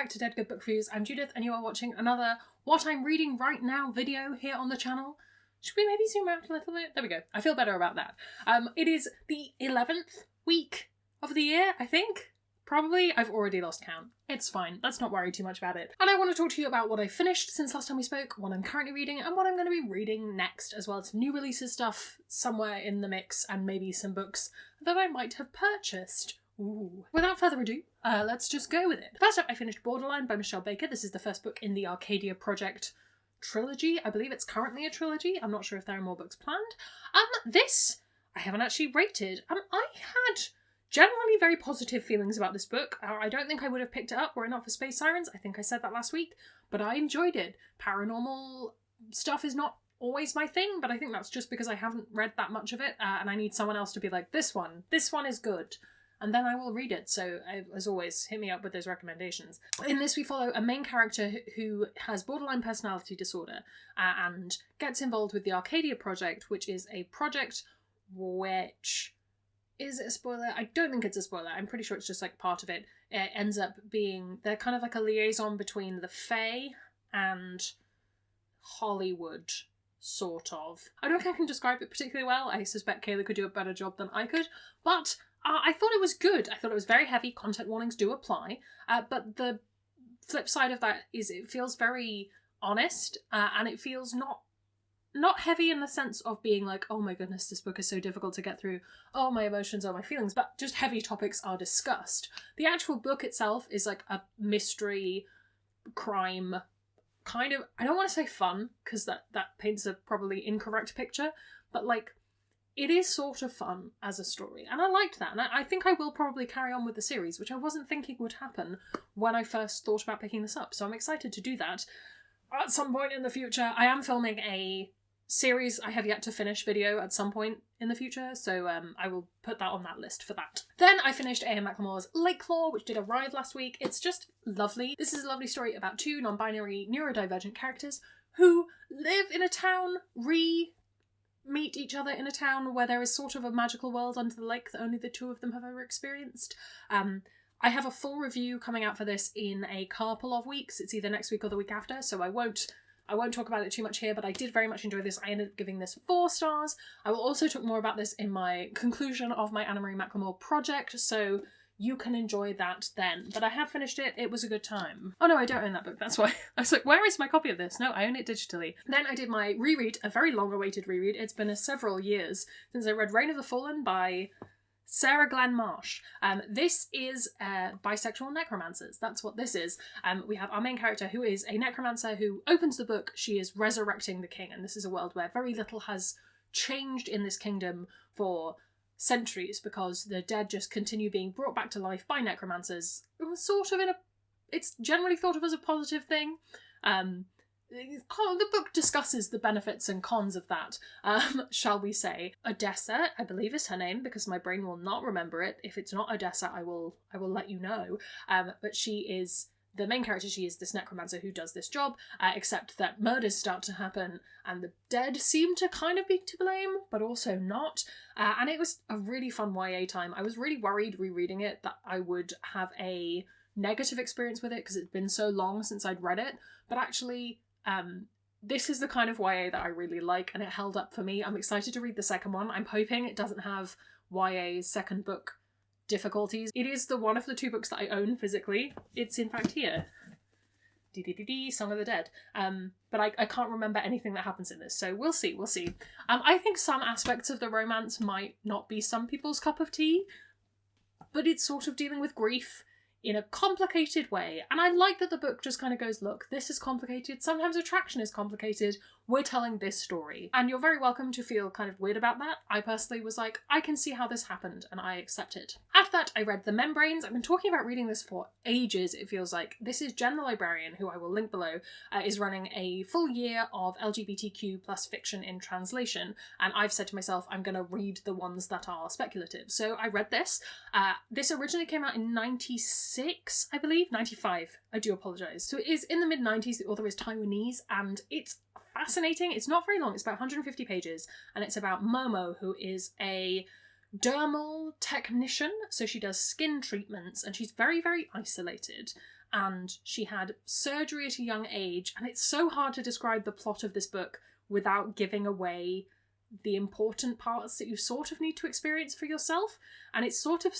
back to Dead Good Book Reviews. I'm Judith and you are watching another What I'm Reading Right Now video here on the channel. Should we maybe zoom out a little bit? There we go. I feel better about that. It is the 11th week of the year, I think. Probably. I've already lost count. It's fine. Let's not worry too much about it. And I want to talk to you about what I finished since last time we spoke, what I'm currently reading, and what I'm going to be reading next, as well as new releases stuff somewhere in the mix, and maybe some books that I might have purchased. Ooh. Without further ado, let's just go with it. First up, I finished Borderline by Michelle Baker. This is the first book in the Arcadia Project trilogy. I believe it's currently a trilogy. I'm not sure if there are more books planned. This, I haven't actually rated. I had generally very positive feelings about this book. I don't think I would have picked it up were it not for Space Sirens. I think I said that last week, but I enjoyed it. Paranormal stuff is not always my thing, but I think that's just because I haven't read that much of it, and I need someone else to be like, this one is good. And then I will read it, so as always, hit me up with those recommendations. In this we follow a main character who has borderline personality disorder and gets involved with the Arcadia Project, which is a project which... Is it a spoiler? I don't think it's a spoiler. I'm pretty sure it's just like part of it. It ends up being... They're kind of like a liaison between the Fae and Hollywood, sort of. I don't think I can describe it particularly well. I suspect Kayla could do a better job than I could, but... I thought it was good. I thought it was very heavy. Content warnings do apply. But the flip side of that is it feels very honest, and it feels not heavy in the sense of being like, oh my goodness, this book is so difficult to get through. Oh, my emotions, oh, my feelings. But just heavy topics are discussed. The actual book itself is like a mystery, crime, kind of, I don't want to say fun, because that paints a probably incorrect picture, but like, it is sort of fun as a story, and I liked that, and I think I will probably carry on with the series, which I wasn't thinking would happen when I first thought about picking this up, so I'm excited to do that. At some point in the future, I am filming a series I have yet to finish video at some point in the future, so I will put that on that list for that. Then I finished A.M. McLemore's Lakeclaw, which did arrive last week. It's just lovely. This is a lovely story about two non-binary neurodivergent characters who live in a town, meet each other in a town where there is sort of a magical world under the lake that only the two of them have ever experienced. I have a full review coming out for this in a couple of weeks. It's either next week or the week after, so I won't talk about it too much here, but I did very much enjoy this. I ended up giving this 4 stars. I will also talk more about this in my conclusion of my Anna Marie McLemore project, so you can enjoy that then. But I have finished it. It was a good time. Oh no, I don't own that book. That's why. I was like, where is my copy of this? No, I own it digitally. Then I did my reread, a very long-awaited reread. It's been several years since I read Reign of the Fallen by Sarah Glenn Marsh. This is bisexual necromancers. That's what this is. We have our main character who is a necromancer who opens the book. She is resurrecting the king, and this is a world where very little has changed in this kingdom for centuries because the dead just continue being brought back to life by necromancers. It was sort of it's generally thought of as a positive thing. The book discusses the benefits and cons of that, shall we say. Odessa, I believe is her name, because my brain will not remember it. If it's not Odessa, I will let you know. But she is the main character. She is this necromancer who does this job, except that murders start to happen and the dead seem to kind of be to blame, but also not. And it was a really fun YA time. I was really worried rereading it that I would have a negative experience with it because it's been so long since I'd read it. But actually, this is the kind of YA that I really like, and it held up for me. I'm excited to read the second one. I'm hoping it doesn't have YA's second book difficulties. It is the one of the 2 books that I own physically. It's in fact here. Song of the Dead. But I can't remember anything that happens in this, so we'll see. I think some aspects of the romance might not be some people's cup of tea, but it's sort of dealing with grief in a complicated way, and I like that the book just kind of goes, look, this is complicated, sometimes attraction is complicated, we're telling this story. And you're very welcome to feel kind of weird about that. I personally was like, I can see how this happened, and I accept it. After that, I read The Membranes. I've been talking about reading this for ages, it feels like. This is Jen the Librarian, who I will link below, is running a full year of LGBTQ plus fiction in translation, and I've said to myself, I'm going to read the ones that are speculative. So I read this. This originally came out in 96, I believe? 95. I do apologise. So it is in the mid-90s. The author is Taiwanese, and it's fascinating. It's not very long. It's about 150 pages, and it's about Momo, who is a dermal technician. So she does skin treatments, and she's very, very isolated. and she had surgery at a young age, and it's so hard to describe the plot of this book without giving away the important parts that you sort of need to experience for yourself. And it's sort of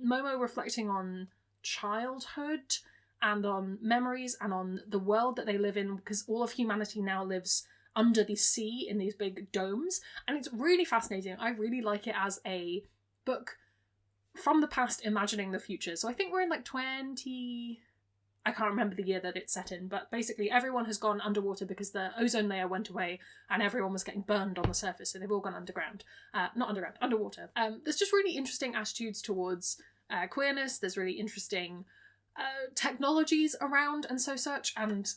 Momo reflecting on childhood and on memories and on the world that they live in, because all of humanity now lives under the sea in these big domes, and it's really fascinating. I really like it as a book from the past imagining the future. So I think we're in like I can't remember the year that it's set in, but basically everyone has gone underwater because the ozone layer went away and everyone was getting burned on the surface, so they've all gone underground. Not underground, underwater. There's just really interesting attitudes towards queerness. There's really interesting technologies around and such, and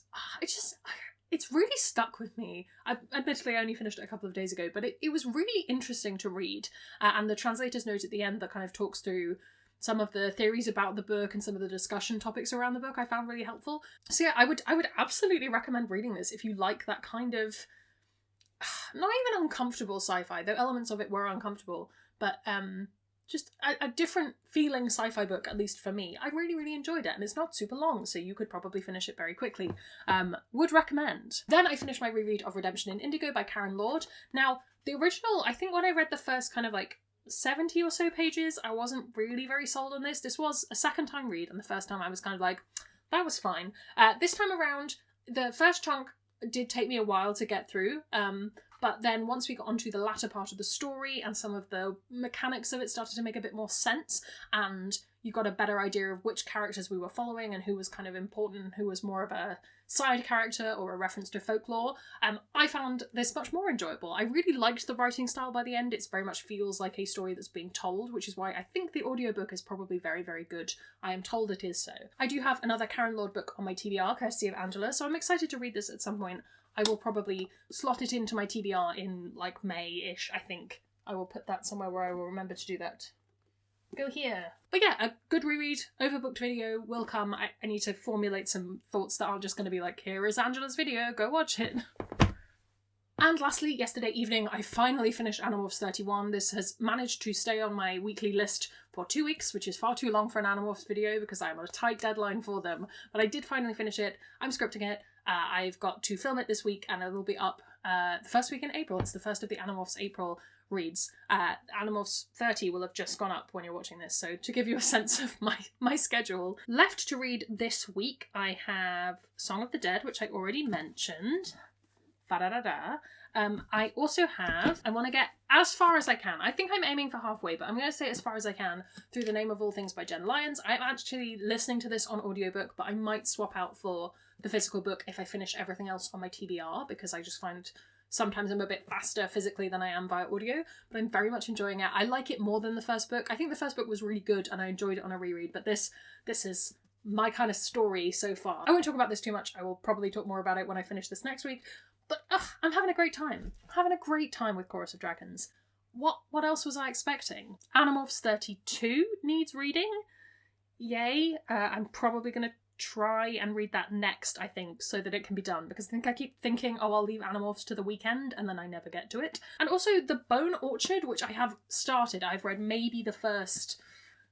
it's really stuck with me. Admittedly, I only finished it a couple of days ago, but it was really interesting to read. And the translator's note at the end that kind of talks through some of the theories about the book and some of the discussion topics around the book I found really helpful. So yeah, I would absolutely recommend reading this if you like that kind of, not even uncomfortable sci-fi, though elements of it were uncomfortable, but just a different feeling sci-fi book, at least for me. I really, really enjoyed it, and it's not super long, so you could probably finish it very quickly. Would recommend. Then I finished my reread of Redemption in Indigo by Karen Lord. Now, the original, I think when I read the first kind of like 70 or so pages, I wasn't really very sold on this. This was a second time read, and the first time I was kind of like, that was fine. This time around, the first chunk did take me a while to get through, but then once we got onto the latter part of the story and some of the mechanics of it started to make a bit more sense, and you got a better idea of which characters we were following and who was kind of important and who was more of a side character or a reference to folklore, I found this much more enjoyable. I really liked the writing style by the end. It very much feels like a story that's being told, which is why I think the audiobook is probably very, very good. I am told it is so. I do have another Karen Lord book on my TBR, courtesy of Angela, so I'm excited to read this at some point. I will probably slot it into my TBR in like May-ish, I think. I will put that somewhere where I will remember to do that. Go here. But yeah, a good reread, overbooked video will come. I need to formulate some thoughts that aren't just going to be like, here is Angela's video, go watch it. And lastly, yesterday evening, I finally finished Animorphs 31. This has managed to stay on my weekly list for 2 weeks, which is far too long for an Animorphs video because I'm on a tight deadline for them. But I did finally finish it. I'm scripting it. I've got to film it this week, and it will be up the first week in April. It's the first of the Animorphs April reads. Animorphs 30 will have just gone up when you're watching this, so to give you a sense of my schedule. Left to read this week, I have Song of the Dead, which I already mentioned. I also have, I want to get as far as I can. I think I'm aiming for halfway, but I'm going to say as far as I can, Through the Name of All Things by Jen Lyons. I'm actually listening to this on audiobook, but I might swap out for the physical book if I finish everything else on my TBR, because I just find sometimes I'm a bit faster physically than I am via audio, but I'm very much enjoying it. I like it more than the first book. I think the first book was really good and I enjoyed it on a reread, but this is my kind of story so far. I won't talk about this too much. I will probably talk more about it when I finish this next week, but I'm having a great time. I'm having a great time with Chorus of Dragons. What else was I expecting? Animorphs 32 needs reading. Yay. I'm probably going to try and read that next, I think, so that it can be done, because I think I keep thinking, oh, I'll leave Animorphs to the weekend, and then I never get to it. And also The Bone Orchard, which I have started. I've read maybe the first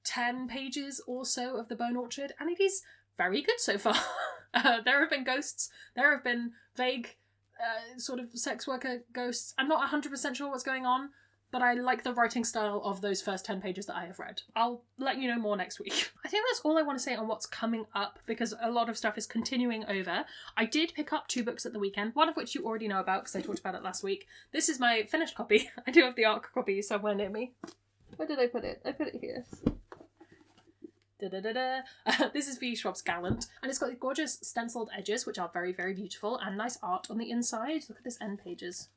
10 pages or so of The Bone Orchard, and it is very good so far. There have been ghosts, there have been vague sort of sex worker ghosts. I'm not 100% sure what's going on, but I like the writing style of those first 10 pages that I have read. I'll let you know more next week. I think that's all I want to say on what's coming up, because a lot of stuff is continuing over. I did pick up 2 books at the weekend, one of which you already know about because I talked about it last week. This is my finished copy. I do have the ARC copy somewhere near me. Where did I put it? I put it here. This is V. Schwab's Gallant, and it's got these gorgeous stenciled edges, which are very, very beautiful, and nice art on the inside. Look at this end pages.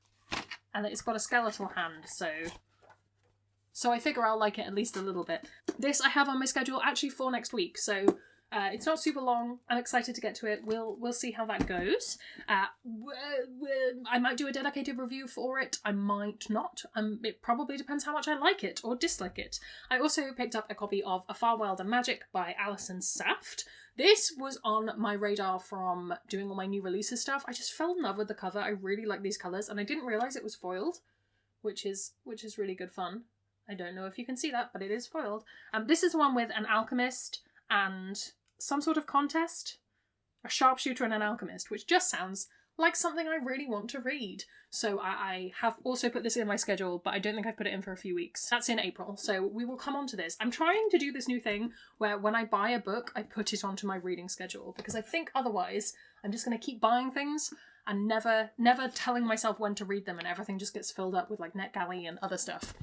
And it's got a skeletal hand, so I figure I'll like it at least a little bit. This I have on my schedule actually for next week, so it's not super long. I'm excited to get to it. We'll see how that goes. I might do a dedicated review for it. I might not. It probably depends how much I like it or dislike it. I also picked up a copy of A Far Wilder Magic by Alison Saft. This was on my radar from doing all my new releases stuff. I just fell in love with the cover. I really like these colours, and I didn't realise it was foiled, which is really good fun. I don't know if you can see that, but it is foiled. This is one with an alchemist and some sort of contest, a sharpshooter and an alchemist, which just sounds like something I really want to read. So I have also put this in my schedule, but I don't think I've put it in for a few weeks. That's in April, so we will come on to this. I'm trying to do this new thing where when I buy a book, I put it onto my reading schedule, because I think otherwise I'm just going to keep buying things and never telling myself when to read them, and everything just gets filled up with like NetGalley and other stuff.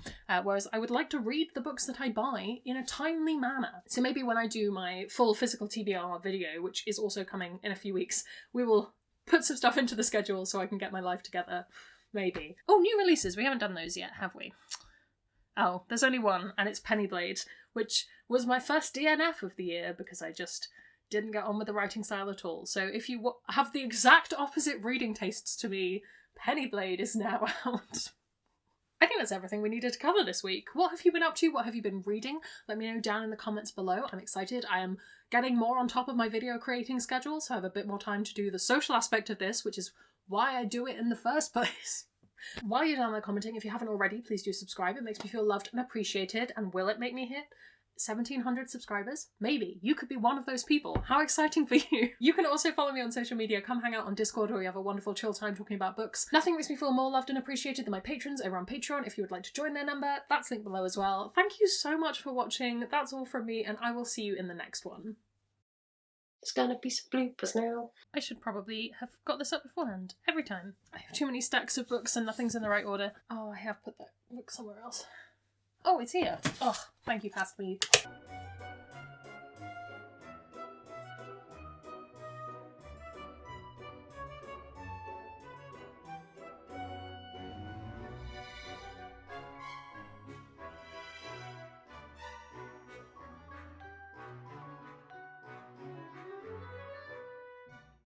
Whereas I would like to read the books that I buy in a timely manner. So maybe when I do my full physical TBR video, which is also coming in a few weeks, we will put some stuff into the schedule so I can get my life together. Maybe. Oh, new releases. We haven't done those yet, have we? Oh, there's only one, and it's Pennyblade, which was my first DNF of the year because I just didn't get on with the writing style at all. So if you have the exact opposite reading tastes to me, Pennyblade is now out. I think that's everything we needed to cover this week. What have you been up to? What have you been reading? Let me know down in the comments below. I'm excited. I am getting more on top of my video creating schedule, so I have a bit more time to do the social aspect of this, which is why I do it in the first place. While you're down there commenting, if you haven't already, please do subscribe. It makes me feel loved and appreciated. And will it make me hit 1,700 subscribers? Maybe. You could be one of those people. How exciting for you. You can also follow me on social media. Come hang out on Discord where we have a wonderful chill time talking about books. Nothing makes me feel more loved and appreciated than my patrons over on Patreon. If you would like to join their number, that's linked below as well. Thank you so much for watching. That's all from me, and I will see you in the next one. There's gonna be some bloopers now. I should probably have got this up beforehand. Every time. I have too many stacks of books and nothing's in the right order. Oh, I have put that book somewhere else. Oh, it's here. Oh, thank you, Past Lead.